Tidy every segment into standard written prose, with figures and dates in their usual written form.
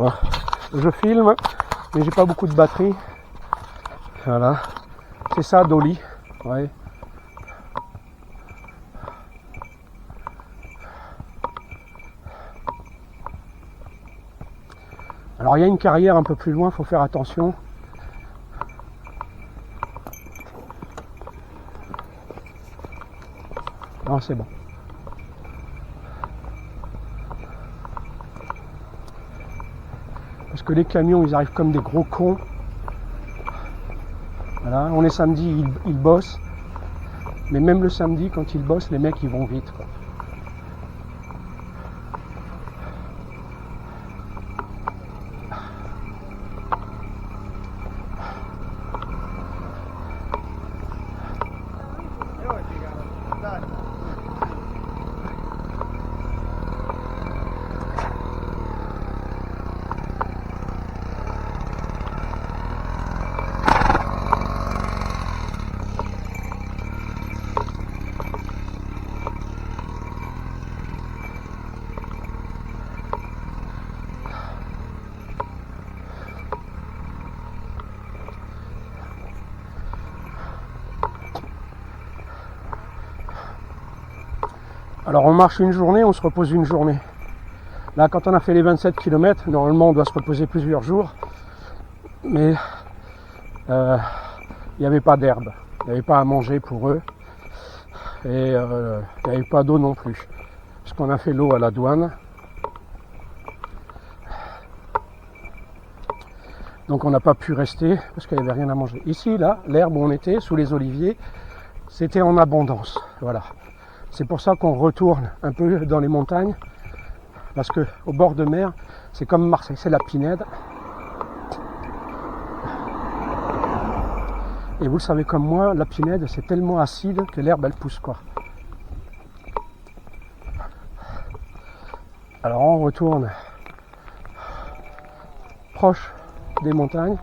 Voilà. Je filme, mais j'ai pas beaucoup de batterie. Voilà. C'est ça, Dolly. Ouais. Alors il y a une carrière un peu plus loin, il faut faire attention. Non, c'est bon. Parce que les camions, ils arrivent comme des gros cons. Voilà, on est samedi, ils bossent. Mais même le samedi, quand ils bossent, les mecs, ils vont vite, quoi. Alors on marche une journée, on se repose une journée. Là, quand on a fait les 27 km, normalement on doit se reposer plusieurs jours. Mais il n'y avait pas d'herbe, il n'y avait pas à manger pour eux. Et il n'y avait pas d'eau non plus. Parce qu'on a fait l'eau à la douane. Donc on n'a pas pu rester parce qu'il n'y avait rien à manger. Ici, là, l'herbe où on était, sous les oliviers, c'était en abondance. Voilà. C'est pour ça qu'on retourne un peu dans les montagnes, parce que au bord de mer, c'est comme Marseille, c'est la Pinède. Et vous le savez comme moi, la Pinède, c'est tellement acide que l'herbe, elle pousse, quoi. Alors on retourne proche des montagnes,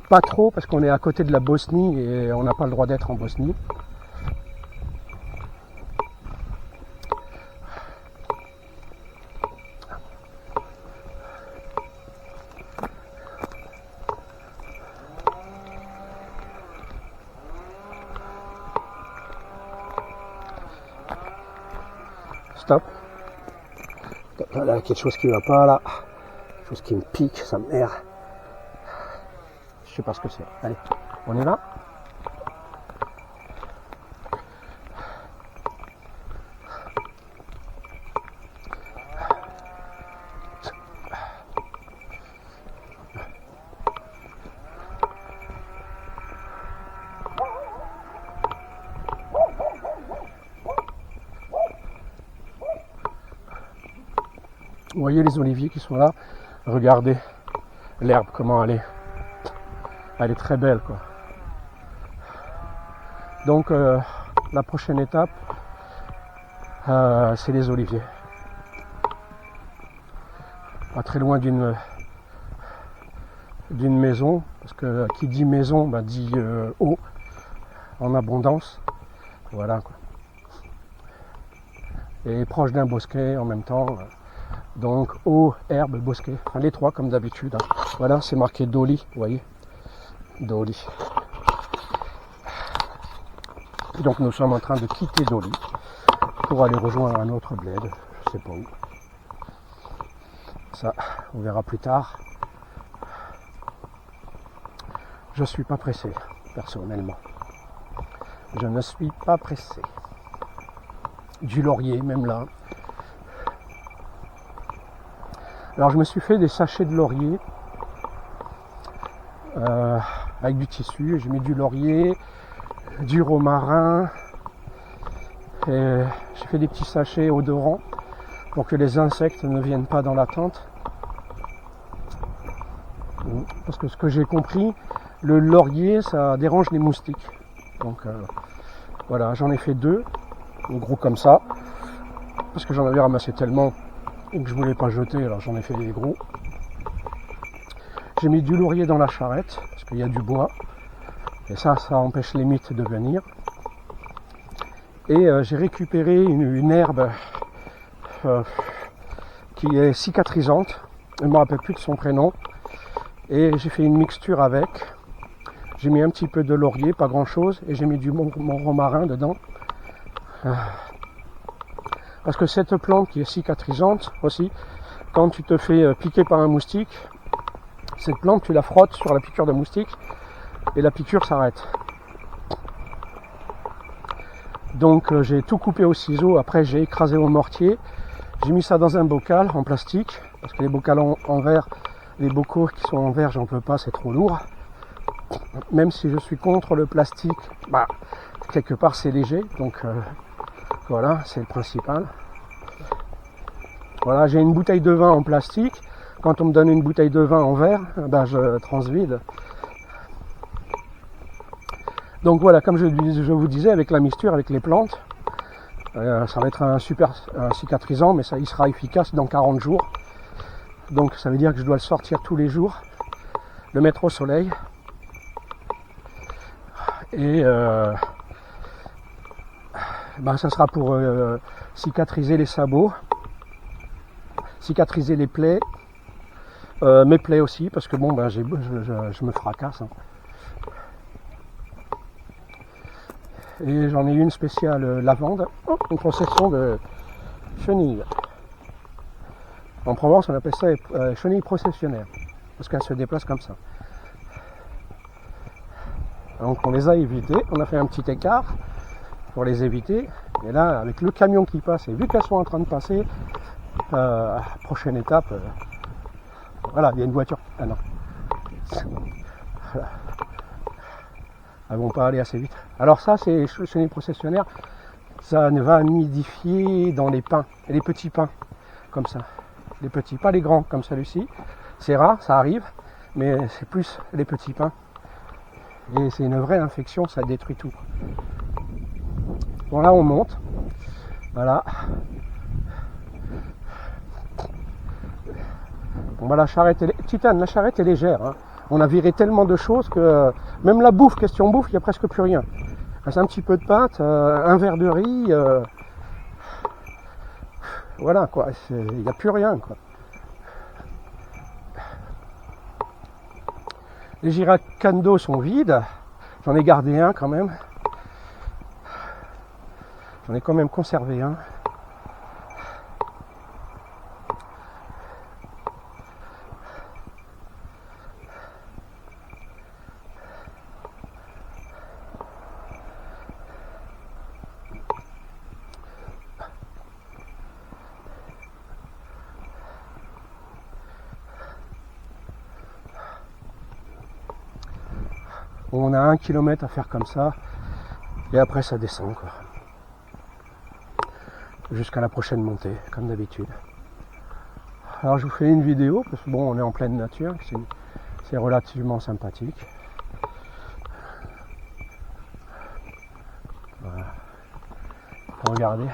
pas trop parce qu'on est à côté de la Bosnie et on n'a pas le droit d'être en Bosnie. Stop. Là, il y a quelque chose qui va pas là. Quelque chose qui me pique, sa mère. Je sais pas ce que c'est. Allez, on est là. Vous voyez les oliviers qui sont là. Regardez l'herbe, comment elle est. Elle est très belle, quoi. Donc la prochaine étape, c'est les oliviers. Pas très loin d'une maison, parce que qui dit maison, bah, dit eau en abondance. Voilà, quoi. Et proche d'un bosquet en même temps. Donc eau, herbe, bosquet, enfin, les trois comme d'habitude. Hein. Voilà, c'est marqué Dolly, vous voyez, Dolly. Donc nous sommes en train de quitter Dolly pour aller rejoindre un autre bled, je sais pas où. Ça, on verra plus tard. Je suis pas pressé, personnellement. Je ne suis pas pressé. Du laurier, même là. Alors je me suis fait des sachets de laurier avec du tissu. J'ai mis du laurier, du romarin. Et j'ai fait des petits sachets odorants pour que les insectes ne viennent pas dans la tente. Parce que ce que j'ai compris, le laurier, ça dérange les moustiques. Donc voilà, j'en ai fait 2, gros comme ça, parce que j'en avais ramassé tellement et que je voulais pas jeter, alors j'en ai fait des gros. J'ai mis du laurier dans la charrette, parce qu'il y a du bois, et ça empêche les mites de venir. Et j'ai récupéré une herbe qui est cicatrisante, je ne me rappelle plus de son prénom, et j'ai fait une mixture avec. J'ai mis un petit peu de laurier, pas grand chose, et j'ai mis du mon romarin dedans. Parce que cette plante qui est cicatrisante aussi, quand tu te fais piquer par un moustique, cette plante tu la frottes sur la piqûre de moustique et la piqûre s'arrête. Donc j'ai tout coupé au ciseau, après j'ai écrasé au mortier, j'ai mis ça dans un bocal en plastique, parce que les bocaux en verre, les bocaux qui sont en verre, j'en peux pas, c'est trop lourd. Même si je suis contre le plastique, bah, quelque part c'est léger, donc voilà, c'est le principal. Voilà, j'ai une bouteille de vin en plastique, quand on me donne une bouteille de vin en verre, bah, je transvide. Donc voilà, comme je vous disais, avec la mixture, avec les plantes, ça va être un super cicatrisant, mais ça, il sera efficace dans 40 jours. Donc ça veut dire que je dois le sortir tous les jours, le mettre au soleil. Et ça sera pour cicatriser les sabots, cicatriser les plaies, mes plaies aussi, parce que bon, je me fracasse. Hein. Et j'en ai une spéciale lavande, une procession de chenilles. En Provence, on appelle ça chenilles processionnaires, parce qu'elles se déplacent comme ça. Donc on les a évitées, on a fait un petit écart pour les éviter. Et là, avec le camion qui passe, et vu qu'elles sont en train de passer, prochaine étape, voilà, il y a une voiture. Ah non. Voilà. Elles vont pas aller assez vite. Alors ça, c'est chenilles processionnaires, ça va nidifier dans les pins, et les petits pins, comme ça. Les petits, pas les grands comme celui-ci. C'est rare, ça arrive, mais c'est plus les petits pins. Et c'est une vraie infection, ça détruit tout. Bon là on monte. Voilà. Bon bah la charrette est légère. Hein. On a viré tellement de choses que même la bouffe, question bouffe, il n'y a presque plus rien. Il reste un petit peu de pâte, un verre de riz. Voilà quoi, il n'y a plus rien quoi. Les jerrycans d'eau sont vides. J'en ai gardé un quand même. J'en ai quand même conservé un. On a 1 kilomètre à faire comme ça, et après ça descend quoi. Jusqu'à la prochaine montée, comme d'habitude. Alors je vous fais une vidéo, parce que bon, on est en pleine nature, c'est relativement sympathique. Voilà. Regardez,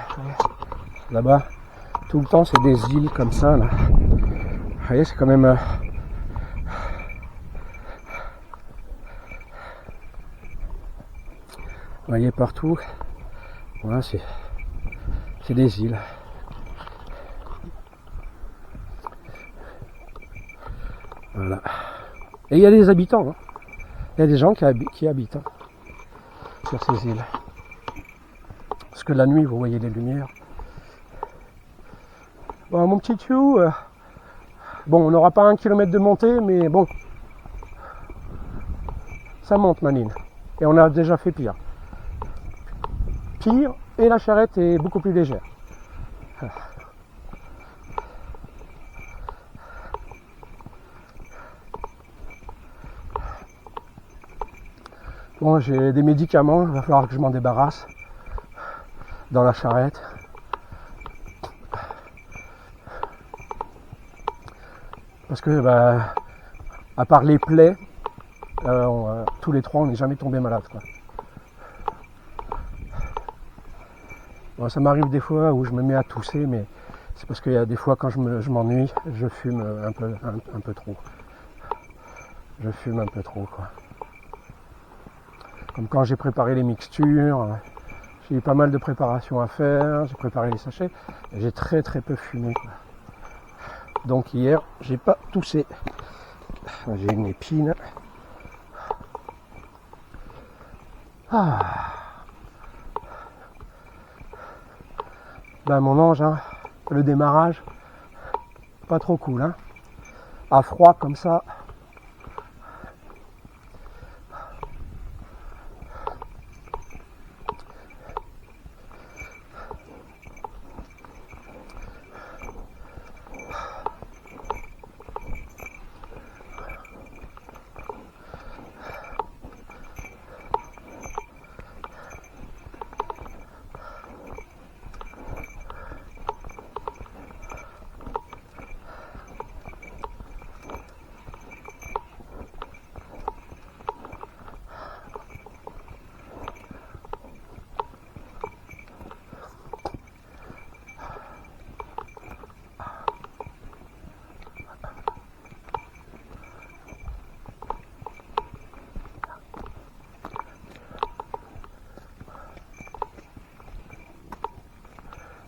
là-bas, tout le temps c'est des îles comme ça, là. Vous voyez, c'est quand même... Vous voyez partout, voilà, c'est des îles. Voilà. Et il y a des habitants, hein. Il y a des gens qui habitent hein, sur ces îles. Parce que la nuit, vous voyez les lumières. Bon, mon petit tuyau, bon, on n'aura pas 1 kilomètre de montée, mais bon, ça monte, Manine. Et on a déjà fait pire. Et la charrette est beaucoup plus légère. Bon, j'ai des médicaments, il va falloir que je m'en débarrasse dans la charrette. Parce que, à part les plaies, tous les trois, on n'est jamais tombé malade, quoi. Bon, ça m'arrive des fois où je me mets à tousser, mais c'est parce qu'il y a des fois quand je m'ennuie, je fume un peu trop. Je fume un peu trop, quoi. Comme quand j'ai préparé les mixtures, j'ai eu pas mal de préparation à faire, j'ai préparé les sachets, et j'ai très peu fumé, quoi. Donc hier, j'ai pas toussé. J'ai une épine. Ah. Ben mon ange, hein, le démarrage, pas trop cool, hein. À froid comme ça.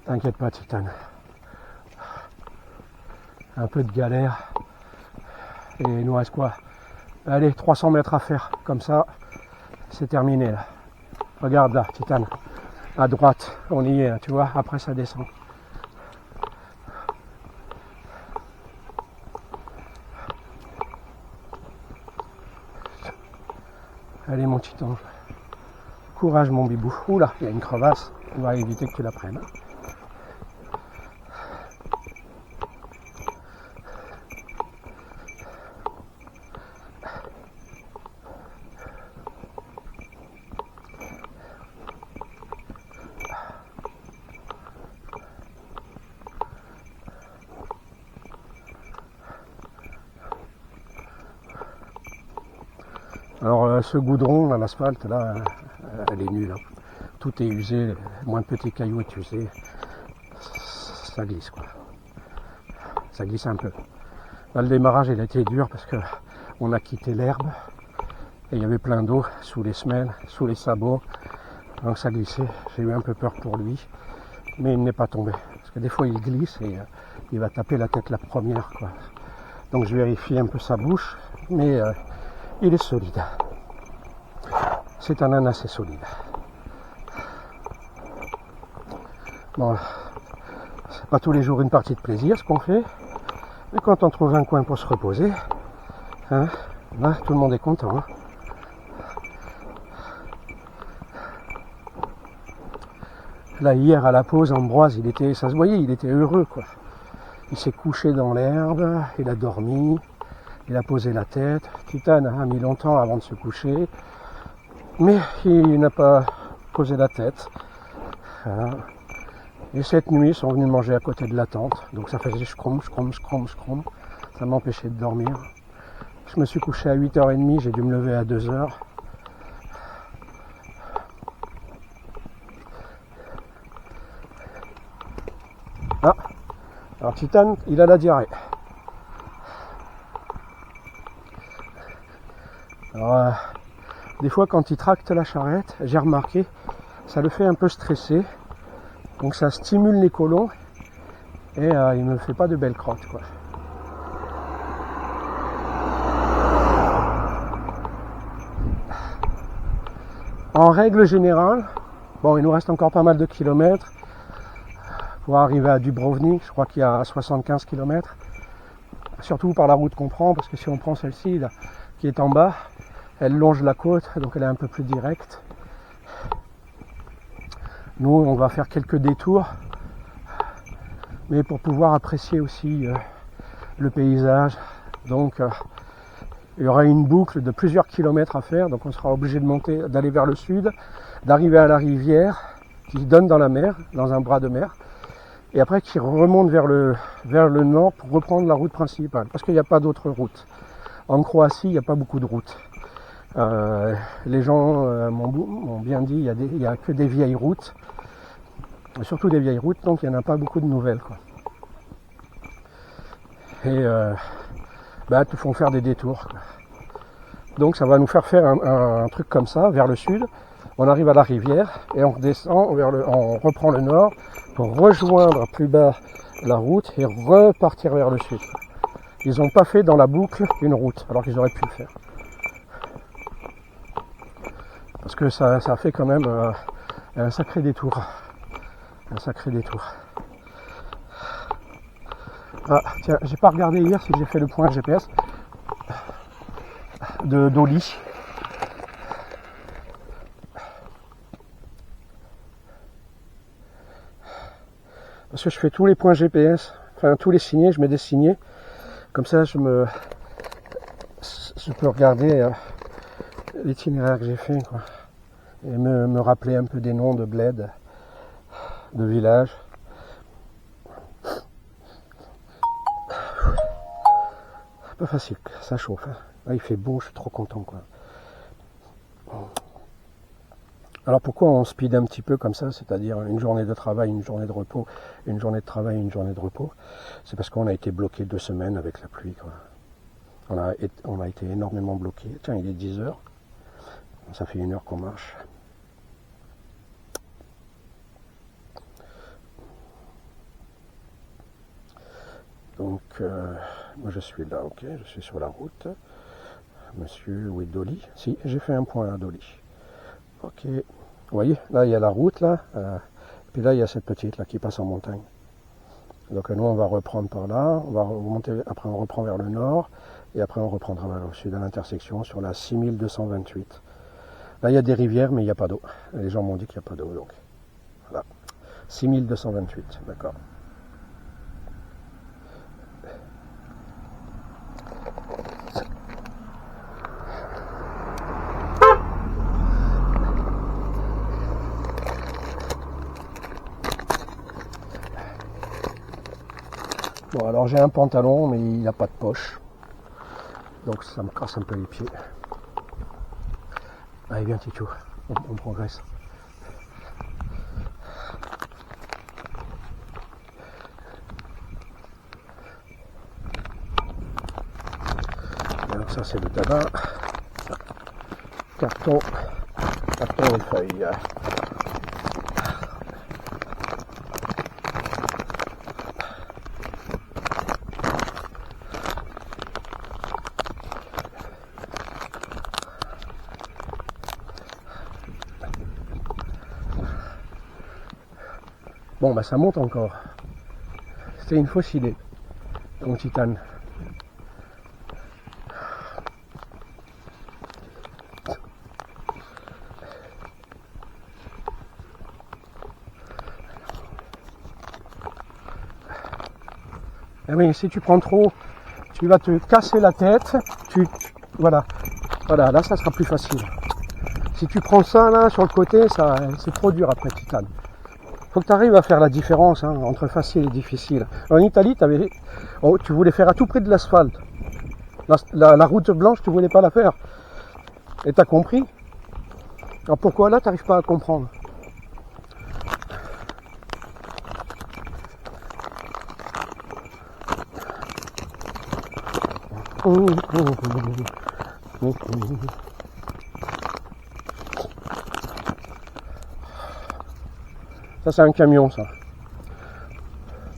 T'inquiète pas, Titane. Un peu de galère. Et il nous reste quoi? Allez, 300 mètres à faire. Comme ça, c'est terminé là. Regarde là, Titane. À droite, on y est, là, tu vois. Après, ça descend. Allez, mon petit ange. Courage, mon bibou. Oula, il y a une crevasse. On va éviter que tu la prennes. Alors ce goudron, là, l'asphalte, là, elle est nulle. Hein. Tout est usé, moins de petits cailloux est usé. Ça glisse quoi. Ça glisse un peu. Là, le démarrage, il a été dur parce que on a quitté l'herbe et il y avait plein d'eau sous les semelles, sous les sabots. Donc ça glissait. J'ai eu un peu peur pour lui, mais il n'est pas tombé. Parce que des fois, il glisse et il va taper la tête la première, quoi. Donc je vérifie un peu sa bouche, mais il est solide. C'est un âne assez solide. Bon, c'est pas tous les jours une partie de plaisir ce qu'on fait, mais quand on trouve un coin pour se reposer, hein, là tout le monde est content. Hein. Là hier à la pause, Ambroise, ça se voyait, il était heureux quoi. Il s'est couché dans l'herbe, il a dormi, il a posé la tête. Titane a mis longtemps avant de se coucher, mais il n'a pas posé la tête. Voilà. Et cette nuit, ils sont venus manger à côté de la tente, donc ça faisait scrum. Ça m'empêchait de dormir. Je me suis couché à 8h30, j'ai dû me lever à 2h. Ah, alors Titane, il a la diarrhée. Alors, des fois quand il tracte la charrette, j'ai remarqué, ça le fait un peu stresser. Donc ça stimule les côlons et il me fait pas de belles crottes quoi. En règle générale, bon il nous reste encore pas mal de kilomètres pour arriver à Dubrovnik, je crois qu'il y a 75 km. Surtout par la route qu'on prend, parce que si on prend celle-ci là, qui est en bas, elle longe la côte, donc elle est un peu plus directe. Nous, on va faire quelques détours, mais pour pouvoir apprécier aussi le paysage. Donc, il y aura une boucle de plusieurs kilomètres à faire, donc on sera obligé de monter, d'aller vers le sud, d'arriver à la rivière qui donne dans la mer, dans un bras de mer, et après qui remonte vers le nord pour reprendre la route principale, parce qu'il n'y a pas d'autre route. En Croatie, il n'y a pas beaucoup de routes. Les gens m'ont bien dit, il y a que des vieilles routes, surtout des vieilles routes, donc il n'y en a pas beaucoup de nouvelles, quoi. Et te font faire des détours, quoi. Donc ça va nous faire un truc comme ça, vers le sud. On arrive à la rivière et on redescend, on reprend le nord pour rejoindre plus bas la route et repartir vers le sud. Ils n'ont pas fait dans la boucle une route, alors qu'ils auraient pu le faire. Parce que ça fait quand même un sacré détour. Un sacré détour. Ah, tiens, j'ai pas regardé hier si j'ai fait le point GPS de Dolly. Parce que je fais tous les points GPS, enfin tous les signés, je mets des signés. Comme ça, je peux regarder l'itinéraire que j'ai fait, quoi. Et me rappeler un peu des noms de bleds, de villages. Pas facile, ça chauffe. Hein. Là, il fait beau, je suis trop content, quoi. Alors pourquoi on speed un petit peu comme ça, c'est-à-dire une journée de travail, une journée de repos, une journée de travail, une journée de repos? C'est parce qu'on a été bloqué 2 semaines avec la pluie, quoi. On a été énormément bloqué. Tiens, il est 10 heures. Ça fait 1 heure qu'on marche. Donc, moi je suis là, ok, je suis sur la route. Monsieur, où est Dolly? Si, j'ai fait un point à Dolly. Ok, vous voyez, là il y a la route, là. Puis là il y a cette petite, là, qui passe en montagne. Donc nous on va reprendre par là, on va remonter, après on reprend vers le nord, et après on reprendra vers le sud à l'intersection sur la 6228. Là il y a des rivières, mais il n'y a pas d'eau. Les gens m'ont dit qu'il n'y a pas d'eau, donc voilà. 6228, d'accord. Bon, alors j'ai un pantalon, mais il n'a pas de poche. Donc ça me casse un peu les pieds. Allez, viens Titou, on progresse. Alors ça c'est le tabac. Carton et feuilles. Bon, bah ça monte encore. C'était une fausse idée, ton titane. Eh oui, si tu prends trop, tu vas te casser la tête. Voilà, là ça sera plus facile. Si tu prends ça là sur le côté, c'est trop dur après titane. Faut que tu arrives à faire la différence, hein, entre facile et difficile. En Italie, tu voulais faire à tout près de l'asphalte. La route blanche, tu voulais pas la faire. Et tu as compris. Alors pourquoi là, tu n'arrives pas à comprendre? Ça c'est un camion, ça.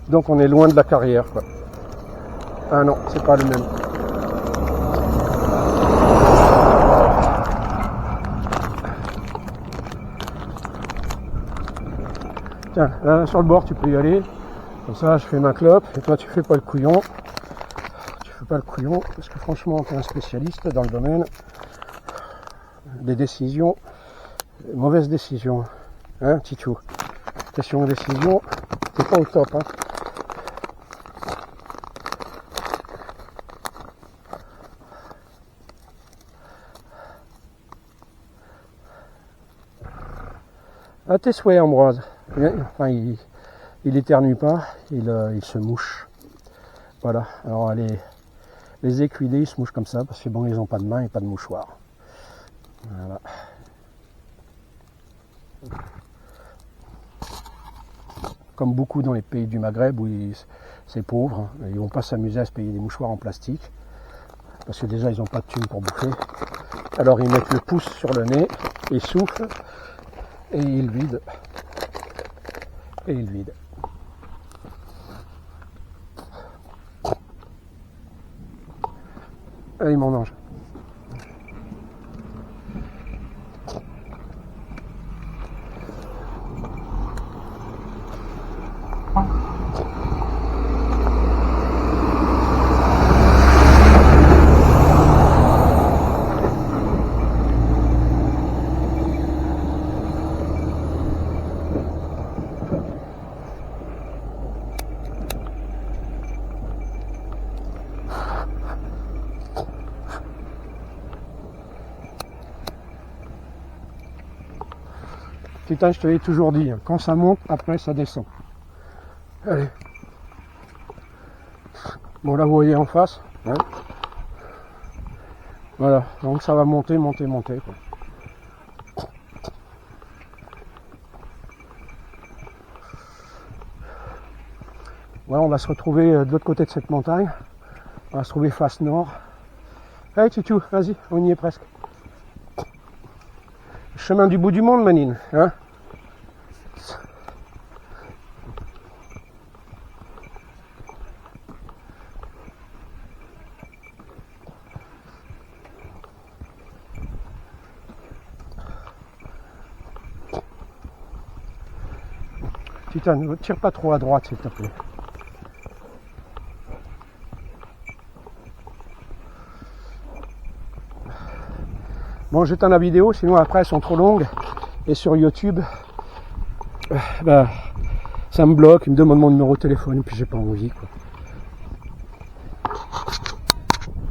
Donc on est loin de la carrière, quoi. Ah non, c'est pas le même. Tiens, là sur le bord tu peux y aller. Comme ça je fais ma clope et toi tu fais pas le couillon. Tu fais pas le couillon parce que franchement tu es un spécialiste dans le domaine des décisions, mauvaises décisions. Hein, Titou? Question de décision, t'es pas au top, hein. À tes souhaits, Ambroise. Enfin, il éternue pas, il se mouche. Voilà. Alors les équidés, ils se mouchent comme ça parce que bon, ils n'ont pas de main et pas de mouchoir. Voilà. Comme beaucoup dans les pays du Maghreb où c'est pauvre, ils vont pas s'amuser à se payer des mouchoirs en plastique parce que déjà ils n'ont pas de thunes pour bouffer. Alors ils mettent le pouce sur le nez, ils soufflent et ils vident. Allez mon ange. Putain, je te l'ai toujours dit, quand ça monte, après ça descend. Allez. Bon, là vous voyez en face. Hein. Voilà, donc ça va monter, monter, monter, quoi. Voilà, on va se retrouver de l'autre côté de cette montagne. On va se trouver face nord. Allez Titou, vas-y, on y est presque. Chemin du bout du monde, Manine, hein. Putain, ne tire pas trop à droite, s'il te plaît. Bon, j'éteins la vidéo, sinon après elles sont trop longues. Et sur YouTube, ça me bloque, il me demande mon numéro de téléphone, et puis j'ai pas envie, quoi.